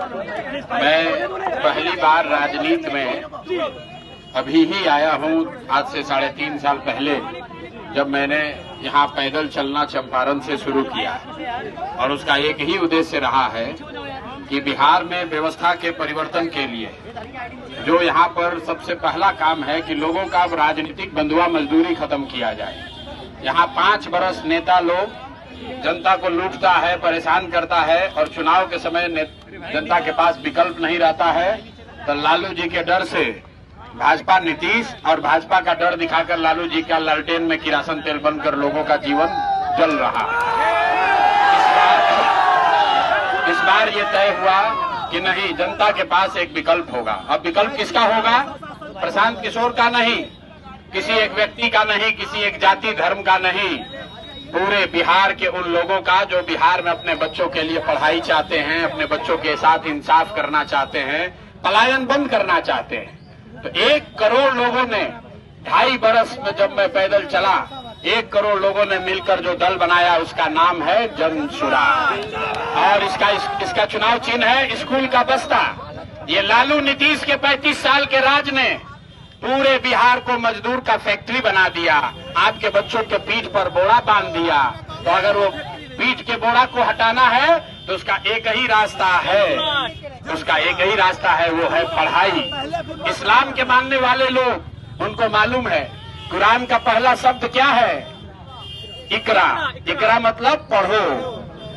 मैं पहली बार राजनीति में अभी ही आया हूँ, आज से 3.5 साल पहले, जब मैंने यहाँ पैदल चलना चंपारण से शुरू किया। और उसका एक ही उद्देश्य रहा है कि बिहार में व्यवस्था के परिवर्तन के लिए जो यहाँ पर सबसे पहला काम है कि लोगों का राजनीतिक बंधुआ मजदूरी खत्म किया जाए। यहाँ 5 बरस नेता लोग जनता को लूटता है, परेशान करता है, और चुनाव के समय जनता के पास विकल्प नहीं रहता है, तो लालू जी के डर से भाजपा नीतीश और भाजपा का डर दिखाकर लालू जी का लालटेन में किरासन तेल बनकर लोगों का जीवन जल रहा है। इस बार ये तय हुआ कि नहीं, जनता के पास एक विकल्प होगा। अब विकल्प किसका होगा? प्रशांत किशोर का नहीं, किसी एक व्यक्ति का नहीं, किसी एक जाति धर्म का नहीं, पूरे बिहार के उन लोगों का जो बिहार में अपने बच्चों के लिए पढ़ाई चाहते हैं, अपने बच्चों के साथ इंसाफ करना चाहते हैं, पलायन बंद करना चाहते हैं। तो 1 करोड़ लोगों ने 2.5 बरस में, जब मैं पैदल चला, 1 करोड़ लोगों ने मिलकर जो दल बनाया उसका नाम है जन सुराज। और इसका चुनाव चिन्ह है स्कूल का बस्ता। ये लालू नीतीश के 35 साल के राज ने पूरे बिहार को मजदूर का फैक्ट्री बना दिया। आपके बच्चों के पीठ पर बोरा बांध दिया। तो अगर वो पीठ के बोरा को हटाना है तो उसका एक ही रास्ता है, वो है पढ़ाई। इस्लाम के मानने वाले लोग, उनको मालूम है कुरान का पहला शब्द क्या है? इकरा। इकरा मतलब पढ़ो।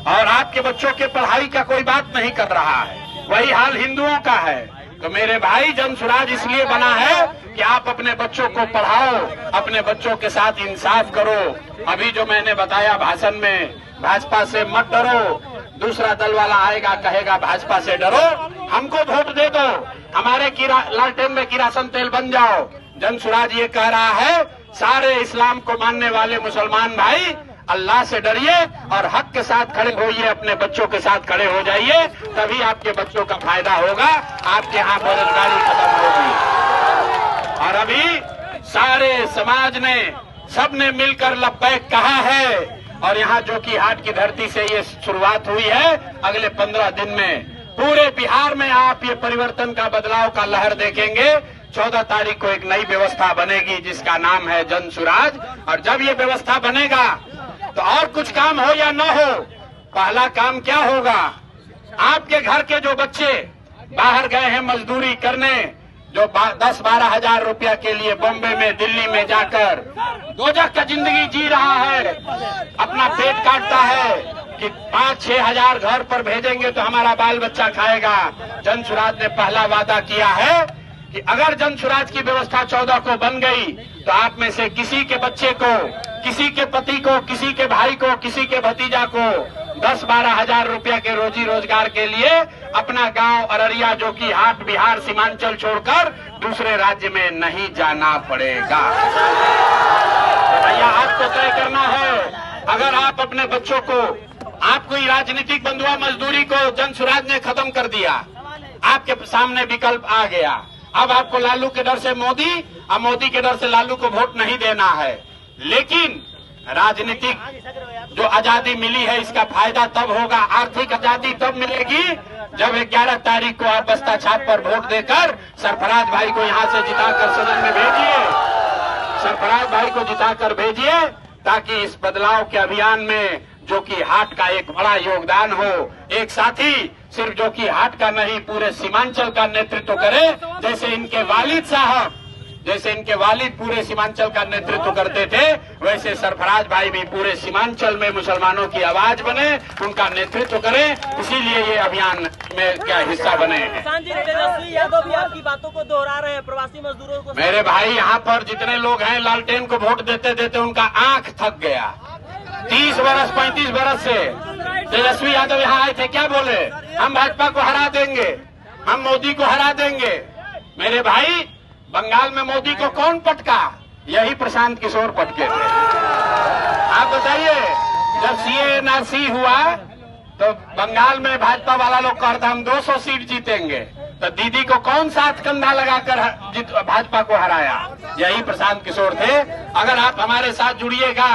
और आपके बच्चों के पढ़ाई का कोई बात नहीं कर रहा है। वही हाल हिंदुओं का है। तो मेरे भाई, जन सुराज इसलिए बना है कि आप अपने बच्चों को पढ़ाओ, अपने बच्चों के साथ इंसाफ करो। अभी जो मैंने बताया भाषण में, भाजपा से मत डरो। दूसरा दल वाला आएगा, कहेगा भाजपा से डरो, हमको वोट दे दो, हमारे लालटेन में किरासन तेल बन जाओ। जन सुराज ये कह रहा है, सारे इस्लाम को मानने वाले मुसलमान भाई, अल्लाह से डरिए और हक के साथ खड़े होइए, अपने बच्चों के साथ खड़े हो जाइए, तभी आपके बच्चों का फायदा होगा, आपके यहाँ बेरोजगारी खत्म होगी। और अभी सारे समाज ने, सबने मिलकर लब्बैक कहा है। और यहाँ जो कि हाट की धरती से ये शुरुआत हुई है, अगले 15 दिन में पूरे बिहार में आप ये परिवर्तन का, बदलाव का लहर देखेंगे। 14 तारीख को एक नई व्यवस्था बनेगी जिसका नाम है जन सुराज। और जब ये व्यवस्था बनेगा तो और कुछ काम हो या न हो, पहला काम क्या होगा? आपके घर के जो बच्चे बाहर गए हैं मजदूरी करने, जो 10-12 हजार रुपया के लिए बॉम्बे में, दिल्ली में जाकर दोजख का जिंदगी जी रहा है, अपना पेट काटता है कि 5-6 हजार घर पर भेजेंगे तो हमारा बाल बच्चा खाएगा। जन सुराज ने पहला वादा किया है कि अगर जन सुराज की व्यवस्था 14 को बन गई तो आप में से किसी के बच्चे को, किसी के पति को, किसी के भाई को, किसी के भतीजा को 10-12 हजार रुपया के रोजी रोजगार के लिए अपना गांव अररिया, जो कि हाट बिहार सीमांचल छोड़कर दूसरे राज्य में नहीं जाना पड़ेगा। तो भैया आपको तय करना है। अगर आप अपने बच्चों को, आपको राजनीतिक बंधुआ मजदूरी को जन सुराज ने खत्म कर दिया, आपके सामने विकल्प आ गया। अब आपको लालू के डर से मोदी और मोदी के डर से लालू को वोट नहीं देना है। लेकिन राजनीतिक जो आजादी मिली है, इसका फायदा तब होगा, आर्थिक आजादी तब मिलेगी जब 11 तारीख को आप बस्ता छाप पर वोट देकर सरफराज भाई को यहाँ से जिताकर सदन में भेजिए। सरफराज भाई को जिताकर भेजिए ताकि इस बदलाव के अभियान में, जो कि हाट का एक बड़ा योगदान हो, एक साथी सिर्फ जो कि हाट का नहीं, पूरे सीमांचल का नेतृत्व करे। जैसे इनके वालिद साहब, जैसे इनके वालिद पूरे सीमांचल का नेतृत्व करते थे, वैसे सरफराज भाई भी पूरे सीमांचल में मुसलमानों की आवाज बने, उनका नेतृत्व करें। इसीलिए ये अभियान में क्या हिस्सा बने हैं। तेजस्वी यादव भी आपकी बातों को दोहरा रहे हैं, प्रवासी मजदूरों को। मेरे भाई, यहाँ पर जितने लोग हैं, लालटेन को वोट देते देते उनका आंख थक गया। 30 बरस 35 बरस से तेजस्वी यादव यहाँ आए थे, क्या बोले? हम भाजपा को हरा देंगे, हम मोदी को हरा देंगे। मेरे भाई, बंगाल में मोदी को कौन पटका? यही प्रशांत किशोर पटके थे। आप बताइए, जब CA-NRC हुआ तो बंगाल में भाजपा वाला लोग कहता हम 200 सीट जीतेंगे, तो दीदी को कौन साथ कंधा लगाकर भाजपा को हराया? यही प्रशांत किशोर थे। अगर आप हमारे साथ जुड़िएगा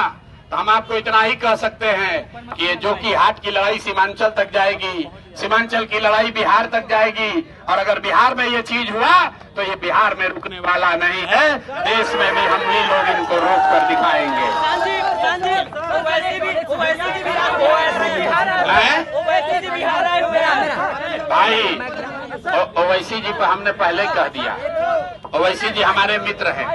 तो हम आपको इतना ही कह सकते हैं कि ये जो कि हाट की लड़ाई सीमांचल तक जाएगी, सीमांचल की लड़ाई बिहार तक जाएगी, और अगर बिहार में ये चीज हुआ तो ये बिहार में रुकने वाला नहीं है, देश में भी हम ही लोग इनको रोक कर दिखाएंगे। भाई ओवैसी जी पर हमने पहले कह दिया, ओवैसी जी हमारे मित्र हैं,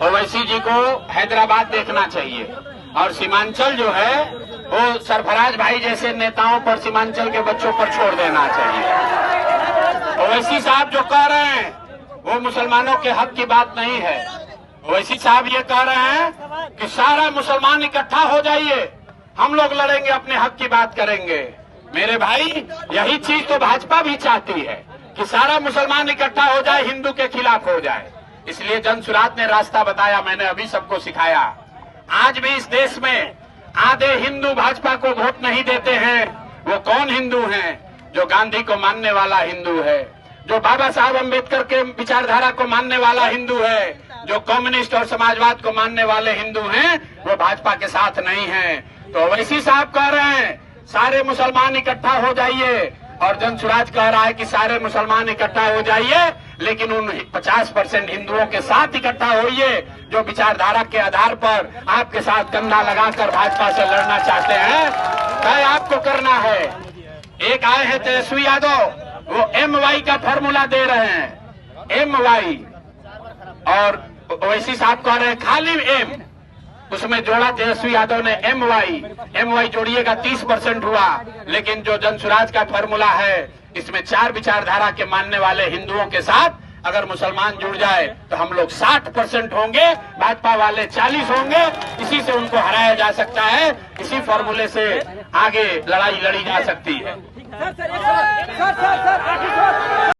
ओवैसी जी को हैदराबाद देखना चाहिए, और सीमांचल जो है वो सरफराज भाई जैसे नेताओं पर, सीमांचल के बच्चों पर छोड़ देना चाहिए। ओवैसी साहब जो कह रहे हैं वो मुसलमानों के हक की बात नहीं है। ओवैसी साहब ये कह रहे हैं कि सारा मुसलमान इकट्ठा हो जाइए, हम लोग लड़ेंगे, अपने हक की बात करेंगे। मेरे भाई यही चीज तो भाजपा भी चाहती है कि सारा मुसलमान इकट्ठा हो जाए, हिंदू के खिलाफ हो जाए। इसलिए जनसुराज ने रास्ता बताया, मैंने अभी सबको सिखाया। आज भी इस देश में आधे हिंदू भाजपा को वोट नहीं देते हैं। वो कौन हिंदू हैं? जो गांधी को मानने वाला हिंदू है, जो बाबा साहब अम्बेडकर के विचारधारा को मानने वाला हिंदू है, जो कम्युनिस्ट और समाजवाद को मानने वाले हिंदू हैं, वो भाजपा के साथ नहीं हैं। तो ओवैसी साहब कह रहे हैं सारे मुसलमान इकट्ठा हो जाइए, और जनसुराज कह रहा है कि सारे मुसलमान इकट्ठा हो जाइए, लेकिन उन 50% हिंदुओं के साथ इकट्ठा होइए जो विचारधारा के आधार पर आपके साथ कंधा लगाकर भाजपा से लड़ना चाहते हैं। तय आपको करना है। एक आए हैं तेजस्वी यादव, वो MY का फॉर्मूला दे रहे हैं, MY, और ओवैसी साहब कह रहे हैं खाली M, उसमें जोड़ा तेजस्वी यादव ने MY जोड़िएगा 30% हुआ। लेकिन जो जनसुराज का फॉर्मूला है, इसमें 4 विचारधारा के मानने वाले हिंदुओं के साथ अगर मुसलमान जुड़ जाए तो हम लोग 60% होंगे, भाजपा वाले 40 होंगे। इसी से उनको हराया जा सकता है, इसी फॉर्मूले से आगे लड़ाई लड़ी जा सकती है।